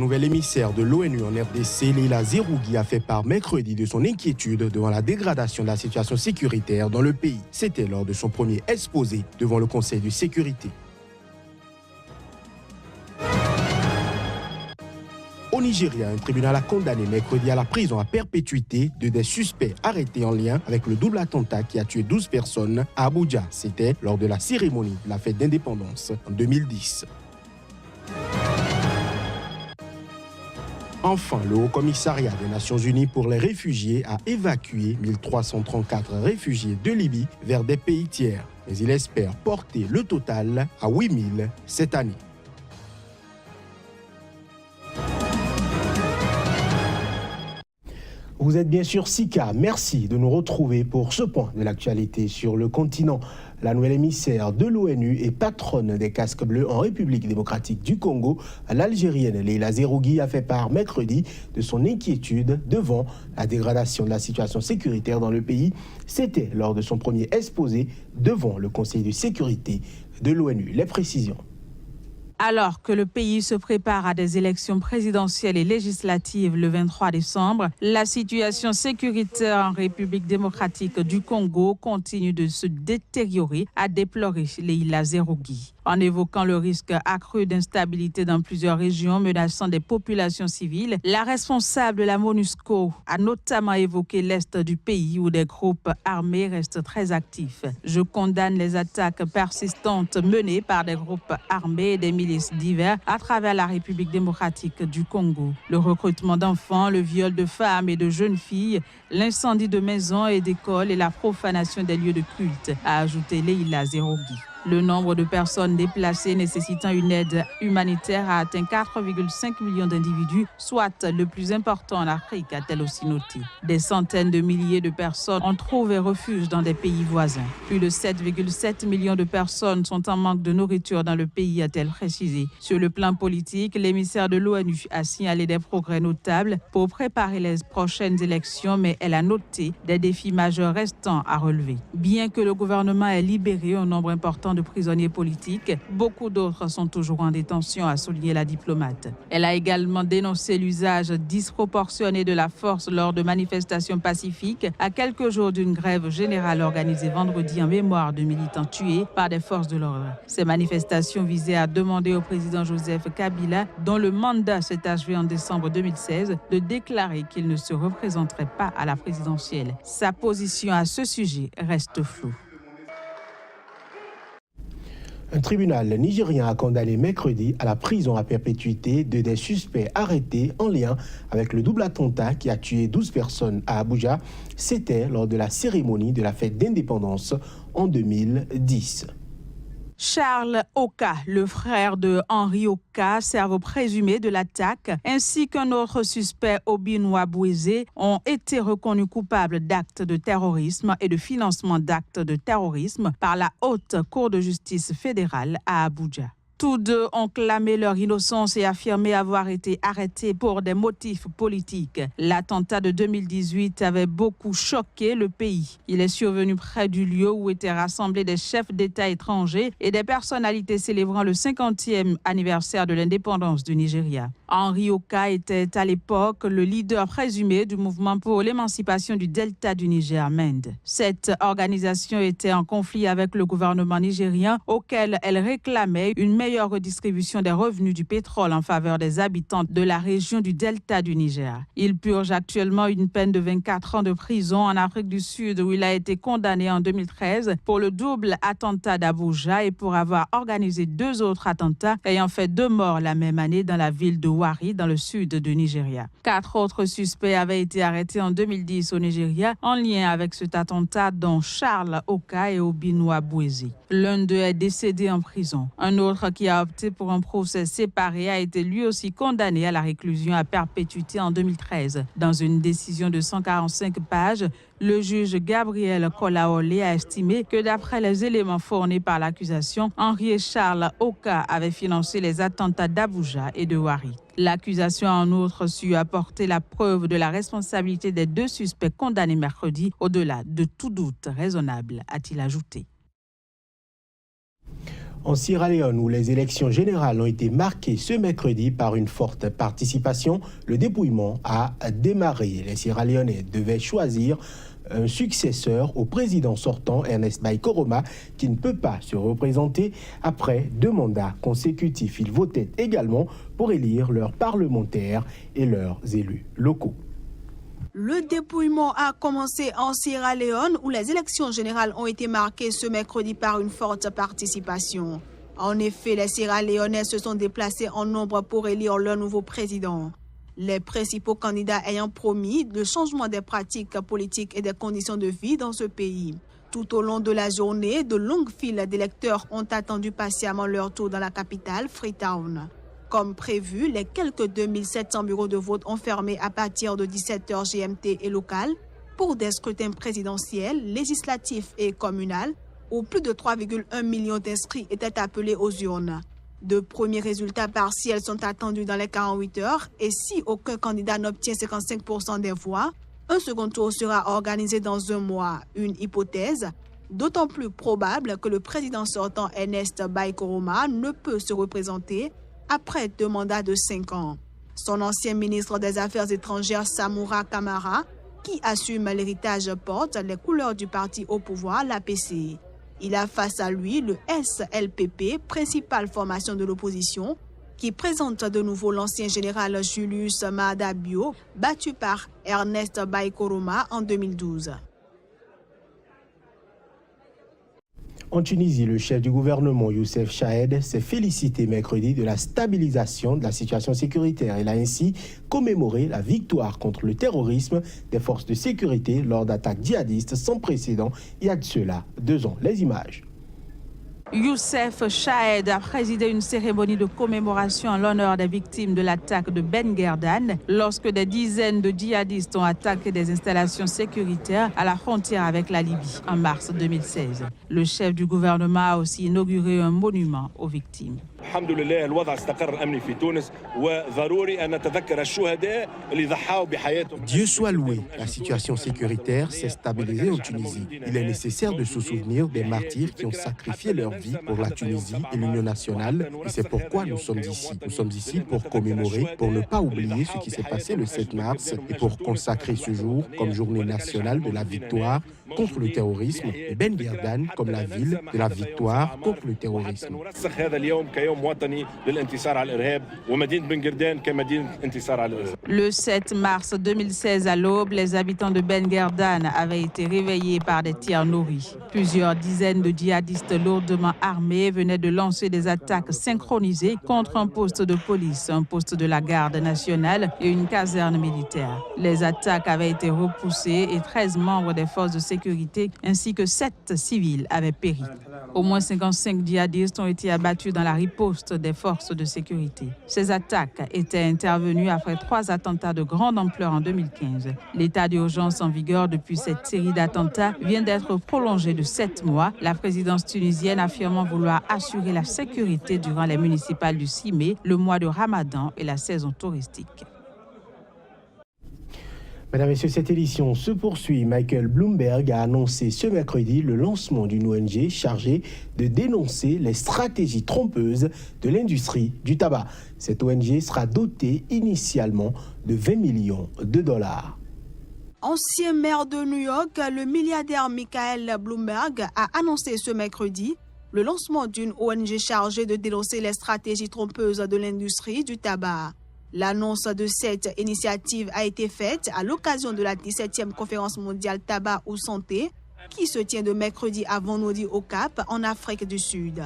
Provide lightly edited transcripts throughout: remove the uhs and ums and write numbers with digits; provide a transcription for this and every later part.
nouvelle émissaire de l'ONU en RDC, Leila Zerougui, a fait part mercredi de son inquiétude devant la dégradation de la situation sécuritaire dans le pays. C'était lors de son premier exposé devant le Conseil de sécurité. Au Nigeria, un tribunal a condamné mercredi à la prison à perpétuité des suspects arrêtés en lien avec le double attentat qui a tué 12 personnes à Abuja. C'était lors de la cérémonie de la fête d'indépendance en 2010. Enfin, le Haut-Commissariat des Nations Unies pour les réfugiés a évacué 1334 réfugiés de Libye vers des pays tiers. Mais il espère porter le total à 8000 cette année. Vous êtes bien sûr Sika. Merci de nous retrouver pour ce point de l'actualité sur le continent. La nouvelle émissaire de l'ONU et patronne des casques bleus en République démocratique du Congo, l'Algérienne Leila Zerougui, a fait part mercredi de son inquiétude devant la dégradation de la situation sécuritaire dans le pays. C'était lors de son premier exposé devant le Conseil de sécurité de l'ONU. Les précisions. Alors que le pays se prépare à des élections présidentielles et législatives le 23 décembre, la situation sécuritaire en République démocratique du Congo continue de se détériorer, a déploré Leila Zerougui. En évoquant le risque accru d'instabilité dans plusieurs régions menaçant des populations civiles, la responsable de la MONUSCO a notamment évoqué l'est du pays où des groupes armés restent très actifs. Je condamne les attaques persistantes menées par des groupes armés et des milices divers à travers la République démocratique du Congo. Le recrutement d'enfants, le viol de femmes et de jeunes filles, l'incendie de maisons et d'écoles et la profanation des lieux de culte, a ajouté Leila Zerougui. Le nombre de personnes déplacées nécessitant une aide humanitaire a atteint 4,5 millions d'individus, soit le plus important en Afrique, a-t-elle aussi noté. Des centaines de milliers de personnes ont trouvé refuge dans des pays voisins. Plus de 7,7 millions de personnes sont en manque de nourriture dans le pays, a-t-elle précisé. Sur le plan politique, l'émissaire de l'ONU a signalé des progrès notables pour préparer les prochaines élections, mais elle a noté des défis majeurs restants à relever. Bien que le gouvernement ait libéré un nombre important de prisonniers politiques, beaucoup d'autres sont toujours en détention, a souligné la diplomate. Elle a également dénoncé l'usage disproportionné de la force lors de manifestations pacifiques à quelques jours d'une grève générale organisée vendredi en mémoire de militants tués par des forces de l'ordre. Ces manifestations visaient à demander au président Joseph Kabila, dont le mandat s'est achevé en décembre 2016, de déclarer qu'il ne se représenterait pas à la présidentielle. Sa position à ce sujet reste floue. Un tribunal nigérien a condamné mercredi à la prison à perpétuité des suspects arrêtés en lien avec le double attentat qui a tué 12 personnes à Abuja. C'était lors de la cérémonie de la fête d'indépendance en 2010. Charles Oka, le frère de Henri Oka, cerveau présumé de l'attaque, ainsi qu'un autre suspect, Obi Nwabweze, ont été reconnus coupables d'actes de terrorisme et de financement d'actes de terrorisme par la Haute Cour de justice fédérale à Abuja. Tous deux ont clamé leur innocence et affirmé avoir été arrêtés pour des motifs politiques. L'attentat de 2018 avait beaucoup choqué le pays. Il est survenu près du lieu où étaient rassemblés des chefs d'État étrangers et des personnalités célébrant le 50e anniversaire de l'indépendance du Nigeria. Henri Oka était à l'époque le leader présumé du mouvement pour l'émancipation du delta du Niger, MEND. Cette organisation était en conflit avec le gouvernement nigérien auquel elle réclamait une meilleure redistribution des revenus du pétrole en faveur des habitants de la région du delta du Niger. Il purge actuellement une peine de 24 ans de prison en Afrique du Sud où il a été condamné en 2013 pour le double attentat d'Abuja et pour avoir organisé 2 autres attentats ayant fait 2 morts la même année dans la ville de Warri dans le sud du Nigeria. 4 autres suspects avaient été arrêtés en 2010 au Nigeria en lien avec cet attentat dont Charles Oka et Obi Nwabweze. L'un d'eux est décédé en prison. Un autre qui a opté pour un procès séparé a été lui aussi condamné à la réclusion à perpétuité en 2013. Dans une décision de 145 pages, le juge Gabriel Kolaole a estimé que d'après les éléments fournis par l'accusation, Henri et Charles Oka avaient financé les attentats d'Abuja et de Warri. L'accusation a en outre su apporter la preuve de la responsabilité des 2 suspects condamnés mercredi, au-delà de tout doute raisonnable, a-t-il ajouté. En Sierra Leone, où les élections générales ont été marquées ce mercredi par une forte participation, le dépouillement a démarré. Les Sierra-Léonais devaient choisir un successeur au président sortant, Ernest Bai Koroma, qui ne peut pas se représenter après 2 mandats consécutifs. Ils votaient également pour élire leurs parlementaires et leurs élus locaux. Le dépouillement a commencé en Sierra Leone où les élections générales ont été marquées ce mercredi par une forte participation. En effet, les Sierra-Léonais se sont déplacés en nombre pour élire leur nouveau président. Les principaux candidats ayant promis le changement des pratiques politiques et des conditions de vie dans ce pays. Tout au long de la journée, de longues files d'électeurs ont attendu patiemment leur tour dans la capitale, Freetown. Comme prévu, les quelques 2700 bureaux de vote ont fermé à partir de 17h GMT et local pour des scrutins présidentiels, législatifs et communaux, où plus de 3,1 millions d'inscrits étaient appelés aux urnes. De premiers résultats partiels sont attendus dans les 48 heures et si aucun candidat n'obtient 55% des voix, un second tour sera organisé dans 1 mois. Une hypothèse d'autant plus probable que le président sortant Ernest Bai Koroma ne peut se représenter après 2 mandats de 5 ans. Son ancien ministre des Affaires étrangères Samura Kamara, qui assume l'héritage, porte les couleurs du parti au pouvoir, l'APC. Il a face à lui le SLPP, principale formation de l'opposition, qui présente de nouveau l'ancien général Julius Maada Bio, battu par Ernest Bai Koroma en 2012. En Tunisie, le chef du gouvernement, Youssef Chahed, s'est félicité mercredi de la stabilisation de la situation sécuritaire. Il a ainsi commémoré la victoire contre le terrorisme des forces de sécurité lors d'attaques djihadistes sans précédent il y a de cela 2 ans. Les images. Youssef Chahed a présidé une cérémonie de commémoration en l'honneur des victimes de l'attaque de Ben Guerdane lorsque des dizaines de djihadistes ont attaqué des installations sécuritaires à la frontière avec la Libye en mars 2016. Le chef du gouvernement a aussi inauguré un monument aux victimes. Dieu soit loué, la situation sécuritaire s'est stabilisée en Tunisie. Il est nécessaire de se souvenir des martyrs qui ont sacrifié leur vie pour la Tunisie et l'Union nationale. Et c'est pourquoi nous sommes ici. Nous sommes ici pour commémorer, pour ne pas oublier ce qui s'est passé le 7 mars et pour consacrer ce jour comme journée nationale de la victoire contre le terrorisme et Ben Guerdane comme la ville de la victoire contre le terrorisme. Le 7 mars 2016 à l'aube, les habitants de Ben Guerdane avaient été réveillés par des tirs nourris. Plusieurs dizaines de djihadistes lourdement armés venaient de lancer des attaques synchronisées contre un poste de police, un poste de la garde nationale et une caserne militaire. Les attaques avaient été repoussées et 13 membres des forces de sécurité ainsi que 7 civils avaient péri. Au moins 55 djihadistes ont été abattus dans la riposte des forces de sécurité. Ces attaques étaient intervenues après 3 attentats de grande ampleur en 2015. L'état d'urgence en vigueur depuis cette série d'attentats vient d'être prolongé de 7 mois, la présidence tunisienne affirmant vouloir assurer la sécurité durant les municipales du 6 mai, le mois de Ramadan et la saison touristique. Mesdames et messieurs, cette édition se poursuit. Michael Bloomberg a annoncé ce mercredi le lancement d'une ONG chargée de dénoncer les stratégies trompeuses de l'industrie du tabac. Cette ONG sera dotée initialement de 20 millions de dollars. Ancien maire de New York, le milliardaire Michael Bloomberg a annoncé ce mercredi le lancement d'une ONG chargée de dénoncer les stratégies trompeuses de l'industrie du tabac. L'annonce de cette initiative a été faite à l'occasion de la 17e conférence mondiale tabac ou santé qui se tient de mercredi à vendredi au Cap en Afrique du Sud.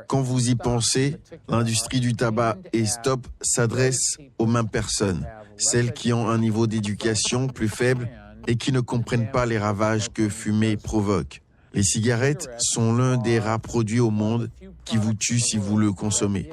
Quand vous y pensez, l'industrie du tabac et Stop s'adresse aux mêmes personnes, celles qui ont un niveau d'éducation plus faible et qui ne comprennent pas les ravages que fumer provoque. Les cigarettes sont l'un des rares produits au monde qui vous tue si vous le consommez.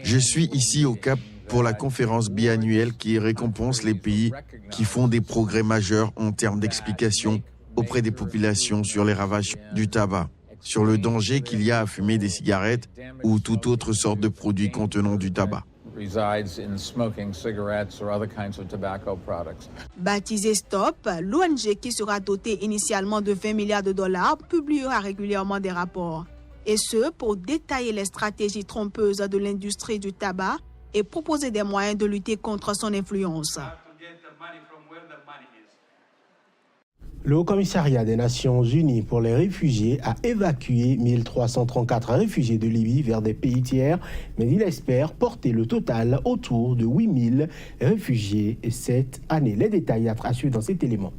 Je suis ici au Cap pour la conférence biannuelle qui récompense les pays qui font des progrès majeurs en termes d'explication auprès des populations sur les ravages du tabac, sur le danger qu'il y a à fumer des cigarettes ou toute autre sorte de produit contenant du tabac. resides in smoking cigarettes or other kinds of tobacco products. Baptisé STOP, l'ONG qui sera dotée initialement de 20 milliards de dollars publiera régulièrement des rapports. Et ce, pour détailler les stratégies trompeuses de l'industrie du tabac et proposer des moyens de lutter contre son influence. Le Haut-Commissariat des Nations Unies pour les réfugiés a évacué 1334 réfugiés de Libye vers des pays tiers, mais il espère porter le total autour de 8000 réfugiés cette année. Les détails à suivre dans cet élément.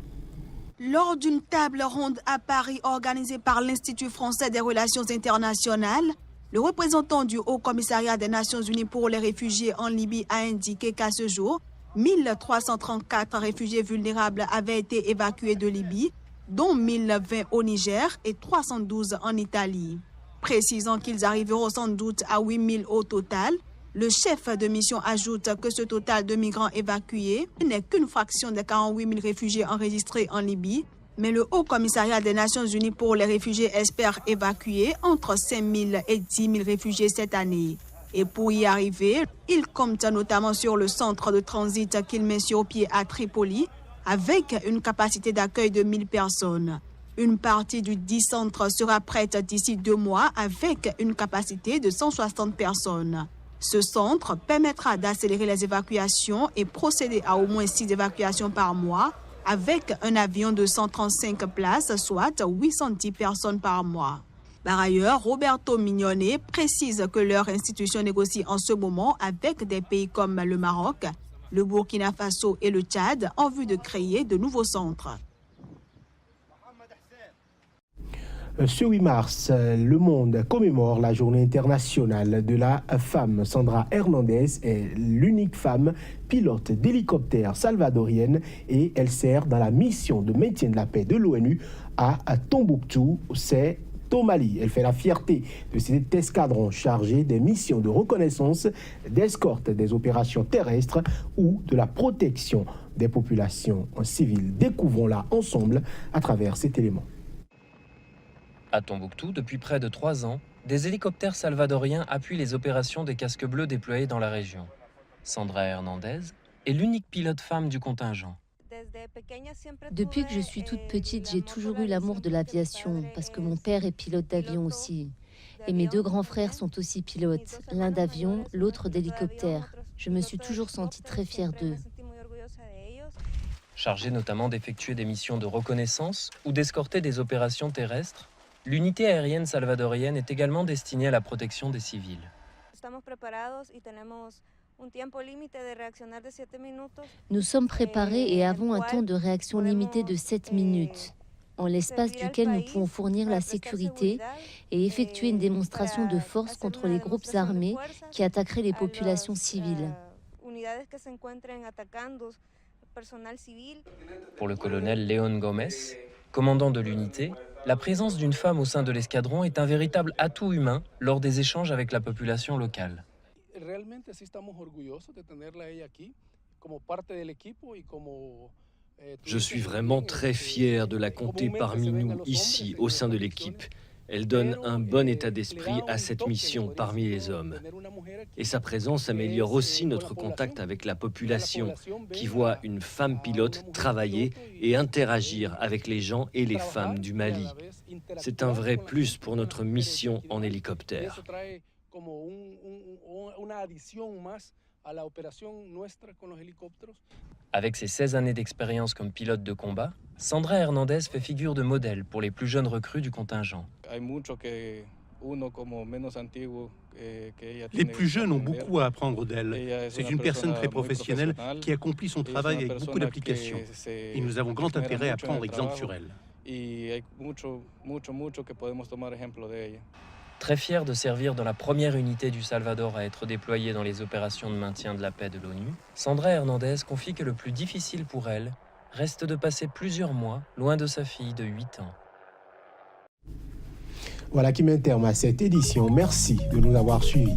Lors d'une table ronde à Paris organisée par l'Institut français des relations internationales, le représentant du Haut-Commissariat des Nations Unies pour les réfugiés en Libye a indiqué qu'à ce jour, 1334 réfugiés vulnérables avaient été évacués de Libye, dont 1020 au Niger et 312 en Italie. Précisant qu'ils arriveront sans doute à 8000 au total, le chef de mission ajoute que ce total de migrants évacués n'est qu'une fraction des 48 000 réfugiés enregistrés en Libye, mais le Haut-Commissariat des Nations Unies pour les réfugiés espère évacuer entre 5 000 et 10 000 réfugiés cette année. Et pour y arriver, il compte notamment sur le centre de transit qu'il met sur pied à Tripoli, avec une capacité d'accueil de 1000 personnes. Une partie du dit centre sera prête d'ici 2 mois avec une capacité de 160 personnes. Ce centre permettra d'accélérer les évacuations et procéder à au moins 6 évacuations par mois, avec un avion de 135 places, soit 810 personnes par mois. Par ailleurs, Roberto Mignone précise que leur institution négocie en ce moment avec des pays comme le Maroc, le Burkina Faso et le Tchad en vue de créer de nouveaux centres. Ce 8 mars, le monde commémore la journée internationale de la femme. Sandra Hernandez est l'unique femme pilote d'hélicoptère salvadorienne et elle sert dans la mission de maintien de la paix de l'ONU à Tombouctou, c'est au Mali. Elle fait la fierté de cet escadron chargé des missions de reconnaissance, d'escorte des opérations terrestres ou de la protection des populations civiles. Découvrons-la ensemble à travers cet élément. À Tombouctou, depuis près de 3 ans, des hélicoptères salvadoriens appuient les opérations des casques bleus déployés dans la région. Sandra Hernandez est l'unique pilote femme du contingent. Depuis que je suis toute petite, j'ai toujours eu l'amour de l'aviation, parce que mon père est pilote d'avion aussi. Et mes 2 grands frères sont aussi pilotes, l'un d'avion, l'autre d'hélicoptère. Je me suis toujours sentie très fière d'eux. Chargée notamment d'effectuer des missions de reconnaissance ou d'escorter des opérations terrestres, l'unité aérienne salvadorienne est également destinée à la protection des civils. Nous sommes préparés et avons un temps de réaction limité de 7 minutes, en l'espace duquel nous pouvons fournir la sécurité et effectuer une démonstration de force contre les groupes armés qui attaqueraient les populations civiles. Pour le colonel Léon Gomez, commandant de l'unité, la présence d'une femme au sein de l'escadron est un véritable atout humain lors des échanges avec la population locale. Je suis vraiment très fier de la compter parmi nous ici, au sein de l'équipe. Elle donne un bon état d'esprit à cette mission parmi les hommes. Et sa présence améliore aussi notre contact avec la population, qui voit une femme pilote travailler et interagir avec les gens et les femmes du Mali. C'est un vrai plus pour notre mission en hélicoptère. Avec ses 16 années d'expérience comme pilote de combat, Sandra Hernandez fait figure de modèle pour les plus jeunes recrues du contingent. Les plus jeunes ont beaucoup à apprendre d'elle. C'est une personne très professionnelle qui accomplit son travail avec beaucoup d'application. Et nous avons grand intérêt à prendre exemple sur elle. Très fière de servir dans la première unité du Salvador à être déployée dans les opérations de maintien de la paix de l'ONU, Sandra Hernandez confie que le plus difficile pour elle reste de passer plusieurs mois loin de sa fille de 8 ans. Voilà qui met un terme à cette édition. Merci de nous avoir suivis.